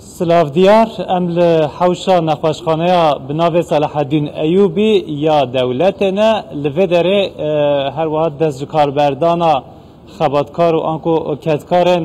سلاف دیار ام لحوشا نخوشخانه بناو صلاح الدین ایوبی یا دولتنا لفدره هر واحد دست کاربردانا خباتکار و آنکو کتکارن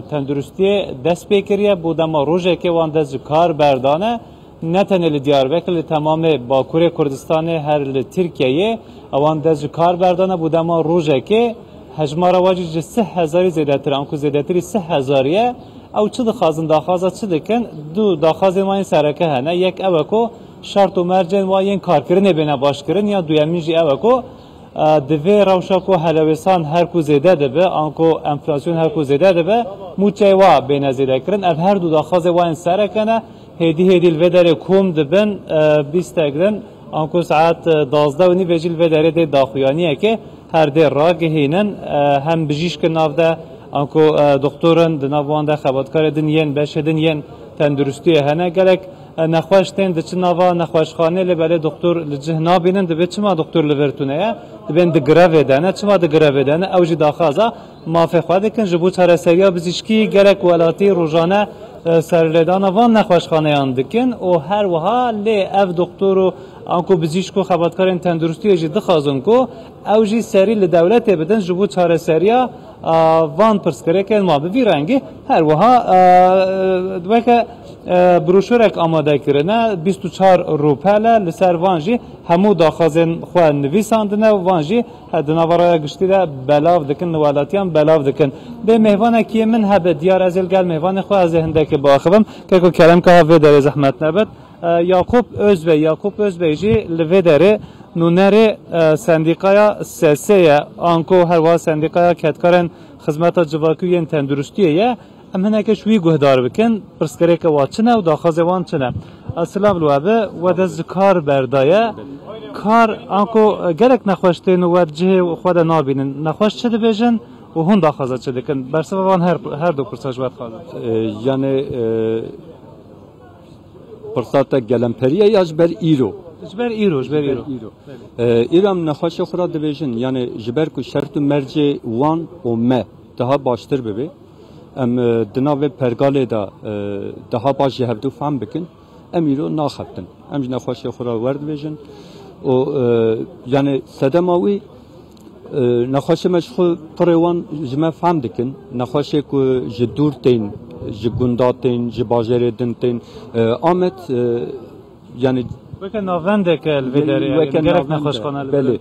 تندرستی دست بکریه بودما روژه که وان دست کاربردانه نتنه لدیاربکر تمام باکور کردستان هر لترکیه وان دست کاربردانه بودما روژه که هجمار واجی 3000 زیادتر آنکو زیادتری 3000 او چه دخوازن داخوازه چه دکن دو داخوازن وای سرکه هنه یک اوکو شرط و مرجن وای کار کرنه بینه باش کرن یا دویمیجی اوکو دوی روشاکو هلوستان هر کو زیاده دبه آنکو انفلاسیون هر کو زیاده دبه موچه وا بینه زیاده کرن اف هر دو داخوازه وای سرکه نه هدی الودره کوم دبن 20 گرن آنکو ساعت 12 و نی وجیل ودره ده داخویانیه که هر ده راگهینن هم بجیش که نافده آنکو دکتران دنوانده خبرکار دنیان بشه دنیان تندرستی هنه گلک نخواشتن دچ نوا نخواشخانه لبله دکتر لجهنا بینن دبه چما دکتر لورتونه دبن دگراو دانه چما دگراو دانه اوجی داخازا مافه خواده کن جبو چاره سریا بزیشکی گلک ولاتی روزانه سرلدان وان نخواشخانه اندکن او هر وها لی اف دکتر آنکو بزیشکو خبرکارن تندرستی جد خازن کو اوجی سری لدولت بدن جبو چاره سریا وان پرسکره که ما به رنگی هر وها دوکه بروشورک آماده کرده 24 روپله لسر وانجی همو داخازن خواه نویساندنه وانجی دنوارای گشتی ده بلاو دکن نوالاتیان بلاو دکن به مهوانه که من هبه دیار ازل گل مهوان خواه از هنده که باخبم که کلم که هفه داره زحمت نبد یعقوب özbey جی لوی داره نونره سندیقایا سسیه آنکو هر واه سندیقایا کتکارن خدمت جواکوین تندرستیه یا امنه که شوی گهدار بکن پرسکره که واچنه و داخازه وان چنه السلام لوابه و دز کار بردایه کار آنکو گلک نخوشتین و جه خود نابینن نخوش چه بیجن و هون داخازه چه دکن برسه وان هر دو پرساج باید خواهد یعنی پرسات گلمپریه یا جبر ایرو جبر ایرو ایرام نخواش خورا دویژن یعنی جبر کو شرط مرجع وان و مه daha baştır bebe em dina ve pergale da daha baş hevdu fam bikin em iro naxaftin em jina xoş xora werd vejin o yani sedemawi naxoş meşxu prewan jme fam dikin naxoş ku jedurtin jgundatin jbajeredintin Ahmet yani وکن ناونده که الوداره گرفت نخوشخانه بله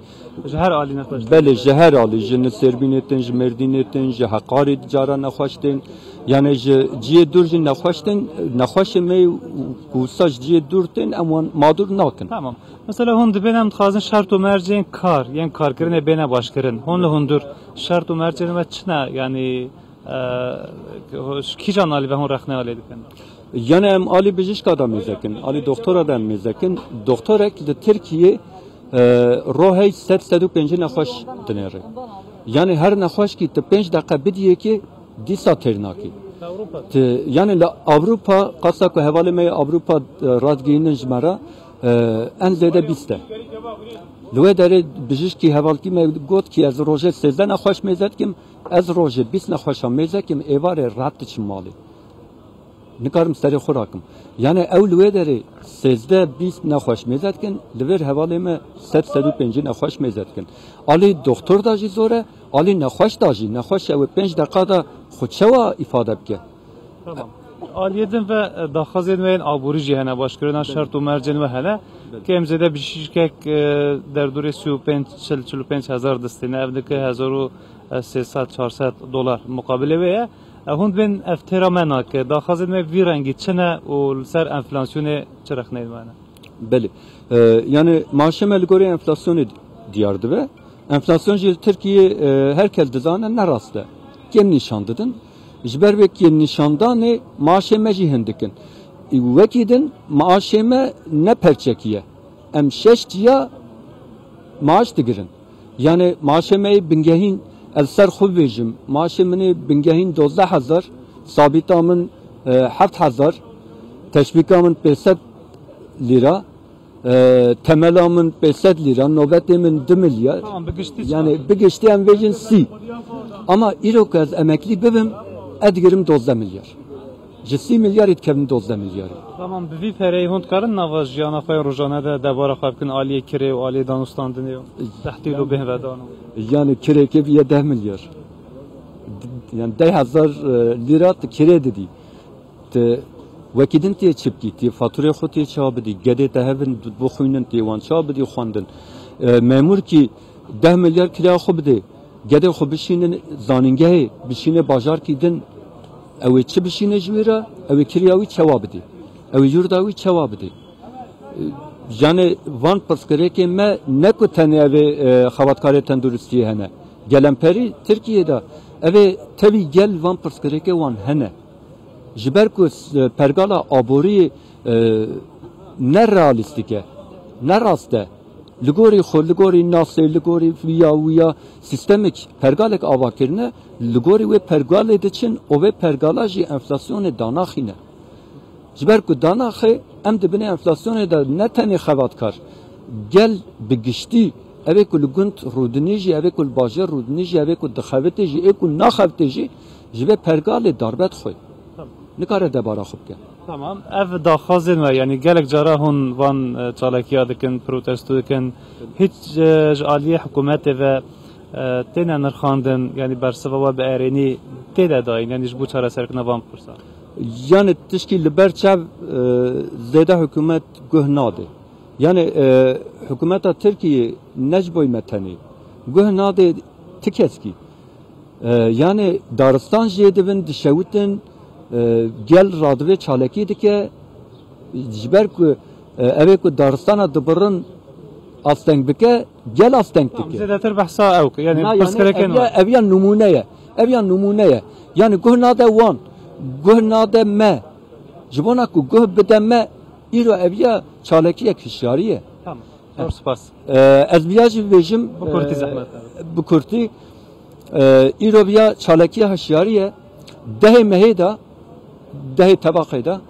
جهر عالی نخوشتن بله جهر عالی جن سربینتن جمردینتن جهقاری جارا نخوشتن یعنی جیه دور جن نخوشتن نخوش می کوساج جیه دورتن اما مادور ناکن tamam mesela hon dibinem xazın şart و merceğin kar yani kar kirine bene başkırın hon hundur şart و merceğin ve çına yani ki can ali ve hon rakhne ali diken yani em Ali Bijişk adam mezekin, Ali doktor adam mezekin, doktorek de Türkiye rohay 750 nakhoş denere. Yani her nakhoş ki 5 dakika bidiye ki disa ternaki. Yani la Avrupa kasa ko hevale me Avrupa radginin jmara en zede 20. Lüe dere Bijişki hevalki me got ki az roje 13 nakhoş mezetkim, az roje 20 nakhoş mezekim evare rat mali. نکارم سری خوراکم یعنی اولویه داره 13-20 نخواش میزد کن لور حواله ما 750 نخواش میزد کن علی دکتر داشی زوره علی نخواش داشی نخواش او 5 دقیقه دا خودشوا ifade بکه tamam Aliyetin ve dahazin ve aburi cihane başkırına şart و mercen ve hele ki emzede bir şirket derdure 35 hazar destine evdeki 1300-400 dolar mukabele veya هون بین افترا منا که داخل می ویرنگی چنه و سر انفلاسیون چرخ نیمانه. بله yani maaşım elgori enflasyonu diyardı ve enflasyon jil Türkiye herkes dizane ne rastla kim nişandıdın jberbek kim nişanda ne maaşıma jihendikin vekidin maaşıma ne perçekiye em şeştiya maaş digirin yani maaşıma bingehin السر خوب ویجم ماشه منی بنگهین 12000 ثابتامن 7000 تشبیکامن 500 lira temelamın 500 lira nöbetimin 2 milyar yani bir geçtiğim vecin si ama İrokaz emekli bebim edgirim 12 milyar 30 milyar kevin 12 milyar. Tamam bir pere hund karın navaş jana fay rojane de debara xabkin aliye kire ve aliye danustandını tahtilu bih vedanu. Yani kireke bir 10 milyar. Yani 10,000 lira kire dedi. Te vekidin tiye çip gitti. Fatura xoti çabdi. Gede tehevin bu xuynin divan çabdi xwandin. Memur ki 10 milyar kira xubdi. Gede xu bişinin zaningehê bişine bajar kidin ew çi bişine jwira ew kiriyawi çawa bidî ew yurdawi çawa bidî yani van pirsgirêkê me ne ku tenê ev xebatkarê tenduristiyê hene gelemperî Tirkiyeyê ev tevî gel van pirsgirêkê wan hene ji ber ku pergala aboriyê ne realîstik e ne rast e li gorî xwe li gorî nasê li gorî wiya sistemik pergalek avakirine li gorî wê pergalê diçin û vê pergala jî enflasyonê danaxîne ji ber ku danaxê em dibine enflasyonê de ne tenê xebatkar gel bi giştî evê ku li gund rûdinê jî evê ku li bajêr rûdinê jî evê ku dixebitê jî ê ku naxebitê jî ji vê pergalê darbet xwe nikare debara xwe bike. Tamam ev daxwazên ve yani gelek cara hûn van çalakiya dikin protesto dikin hiç ji aliyê hikûmetê ve têne nirxandin yani bersiva we bi erênî têde dayîn yani ji bo çareserkirina van pirsa. Yani tişkî li ber çav zêde hikûmet guh nade. Yani hikûmeta Tirkiyê ne ji bo me tenê guh nade ti keskî. Yani daristan jê dibin dişewitin gel radivê çalekî dike ji ber ku evê ku daristana dibirin asteng bike gel asteng dike. Zêdetir behsa ew yani pirsgirêkên ev ya numune ye ev ya numune ye yani guh nade wan guh nade me ji bona ku guh bide me îro ev ya çalekiyek hişyarî ye. Tamam zor spas. Ez biya jî bêjim bu kurtî zehmet bu kurtî îro biya çalekiya hişyarî ye dehê mehê da dehê tebaqê da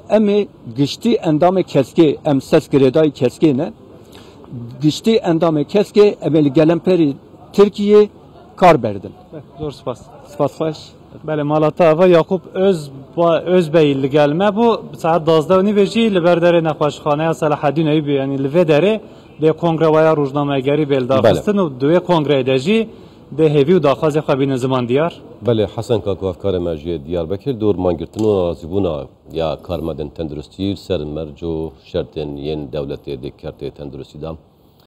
em ê giştî endamê keskê em ses girêdayî keskê ne giştî endamê keskê em ê li gelemperî Tirkiyê kar berdin. Zor spas. Spas xweş. Bele malata ava Yakup Özbey li gelme bu saat 12 jî li ber derê nexweşxaneya Selaheddîn Eyyûbî yani li vê derê lê kongreweya rojnamegerî bêldaxistin û di wê kongreyê de jî de hêvî û daxwazê xwe bînin ziman diyar. Belê Hesen Kaku evkarê me ji Diyarbekir dor mangirtin û razîbûna ya karmedên tenduristî ser merc û şertên yên dewletê dêkertê tenduristî da